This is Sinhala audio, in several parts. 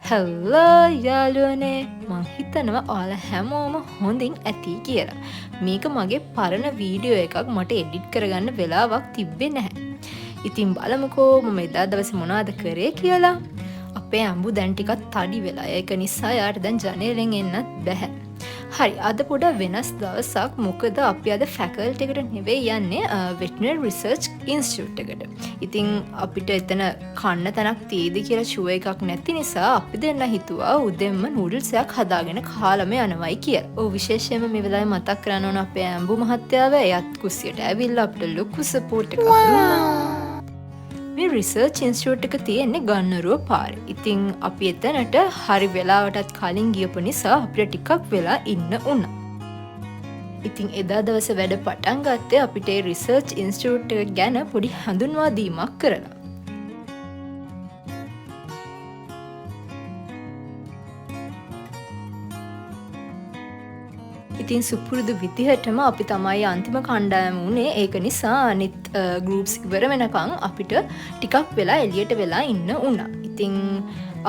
හෙල්ලෝ යාළුවනේ මං හිතනවා ඔයාලා හැමෝම හොඳින් ඇති කියලා. මේක මගේ පරණ වීඩියෝ එකක් මට එඩිට් කරගන්න වෙලාවක් තිබ්බේ නැහැ. ඉතින් බලමුකෝ මම එදා දවසේ මොනවද කරේ කියලා. අපේ අඹු දැන් ටිකක් තඩි වෙලා. ඒක නිසා යාට දැන් ජනේලෙන් එන්නත් බැහැ. හරි අද පොඩ වෙනස් දවසක් මොකද අපි අද ෆැකල්ටි එකට නෙවෙයි යන්නේ වෙටනරි රිසර්ච් ඉන්ස්ටිටියුට් එකට. ඉතින් අපිට එතන කන්න තැනක් තියෙද කියලා ෂුවර් එකක් නැති නිසා අපි දෙන්න හිතුවා උදෙන්ම නූඩල්ස් එකක් හදාගෙන කාලම යනවයි කියලා. ඔව් විශේෂයෙන්ම මේ වෙලාවේ මතක් කරන්න ඕන අපේ ඇඹු මහත්තයාව එයත් කුස්සියට ඇවිල්ලා අපිට ලොකු සපෝට් එකක් දුන්නා. මේ රිසර්ච් ඉන්ස්ටිටියුට් එක තියෙන්නේ ගන්නරුව පාරේ. ඉතින් අපි එතනට හරි වෙලාවටත් කලින් ගියපු නිසා අපිට ටිකක් වෙලා ඉන්න වුණා. ඉතින් එදා දවසේ වැඩ පටන් ගත්තේ අපිට ඒ රිසර්ච් ඉන්ස්ටිටියුට් එක ගැන පොඩි හඳුන්වා දීමක් කරලා. ඉතින් සුපුරුදු විදිහටම අපි තමයි අන්තිම කණ්ඩායම වුණේ. ඒක නිසා අනිත් ගෲප්ස් ඉවර වෙනකන් අපිට ටිකක් වෙලා එළියට වෙලා ඉන්න වුණා. ඉතින්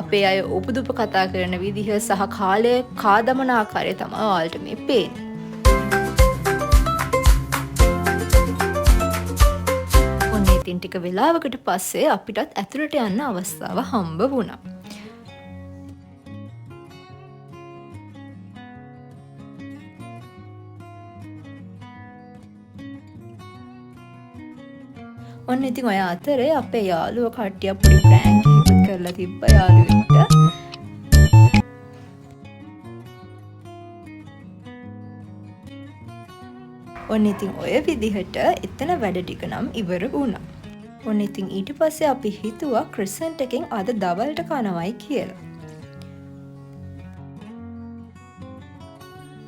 අපේ අය උපදුප කතා කරන විදිහ සහ කාලය කාදමන ආකාරය තමයි ඔයාලට මේ පේන්නේ. ඔන්න ඉතින් ටික වෙලාවකට පස්සේ අපිටත් ඇතුළට යන්න අවස්ථාව හම්බ වුණා. ඔන්න ඉතින් ඔය අතරේ අපේ යාළුවෝ කට්ටියක් පොඩි ප්‍රෑන්ක් එකක් කරලා තිබ්බ යාළුවෙක්ට. ඔන්න ඉතින් ඔය විදිහට එතන වැඩ ටික නම් ඉවර වුණා. ඔන්න ඉතින් ඊට පස්සේ අපි හිතුවා ක්‍රිසන්ට් එකෙන් අද දවල්ට කනවයි කියලා.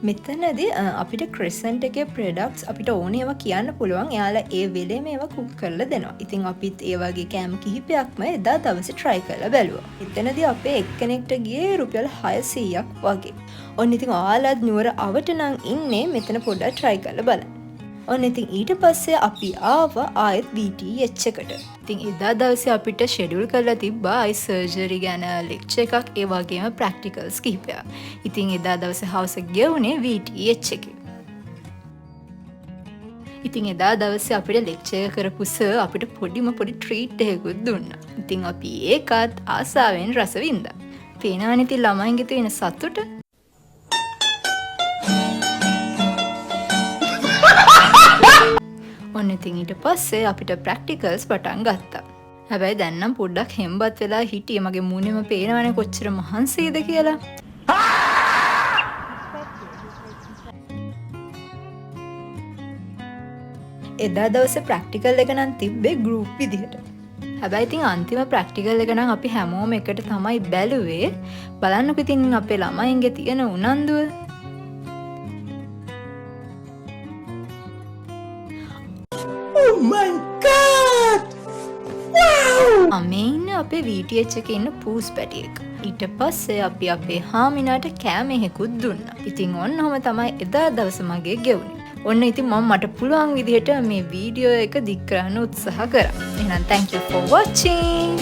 මෙතනදී අපිට ක්‍රිසන්ට් එකේ ප්‍රොඩක්ට්ස් අපිට ඕනේ ඒවා කියන්න පුළුවන්. එයාලා ඒ වෙලේම ඒවා කුක් කරලා දෙනවා. ඉතින් අපිත් ඒ වගේ කෑම කිහිපයක්ම එදා දවසේ try කරලා බැලුවා. එතනදී අපේ එක්කෙනෙක්ට ගියේ රුපියල් 600ක් වගේ. ඔන්න ඉතින් ඔයාලත් නුවර අවට නම් ඉන්නේ මෙතන පොඩ්ඩක් try කරලා බලන්න. ඔන්න ඉතින් ඊට පස්සේ අපි ආවා ආයෙත් VTH එකට. ඉතින් එදා දවසේ අපිට ෂෙඩියුල් කරලා තිබ්බා අයි සර්ජරි ගැන ලෙක්චර් එකක් ඒ වගේම ප්‍රැක්ටිකල්ස් කිහිපයක්. ඉතින් එදා දවසේ හවස ගෙවුනේ VTH එකේ. ඉතින් එදා දවසේ අපිට ලෙක්චර් එක කරපු සර් අපිට පොඩි ට්‍රීට් එකකුත් දුන්නා. ඉතින් අපි ඒකත් ආසාවෙන් රස වින්දා. පේනවනේ ඉතින් ළමයින්ගේ තියෙන සතුට. ඔන්න ඉතින් ඊට පස්සේ අපිට ප්‍රැක්ටිකල්ස් පටන් ගත්තා. හැබැයි දැන් නම් පොඩ්ඩක් හෙම්බත් වෙලා හිටියේ. මගේ මූණෙම පේනවනේ කොච්චර මහන්සියද කියලා. එදා දවසේ ප්‍රැක්ටිකල් එක නම් තිබ්බේ ගෲප් විදිහට. හැබැයි ඉතින් අන්තිම ප්‍රැක්ටිකල් එක නම් අපි හැමෝම එකට තමයි බැලුවේ. බලන්නකො ඉතින් අපේ ළමයින්ගේ තියෙන උනන්දුව. Oh my god! Wow! අමේ ඉන්න අපේ VTH එකේ ඉන්න පූස් පැටියෙක්. ඊට පස්සේ අපි අපේ හාමිනාට කෑම එකකුත් දුන්නා. ඉතින් ඔන්නම තමයි එදා දවස මගේ ගෙවුනේ. ඔන්න ඉතින් මට පුළුවන් විදිහට මේ වීඩියෝ එක දික් කරන්න උත්සාහ කරා. එහෙනම් thank you for watching.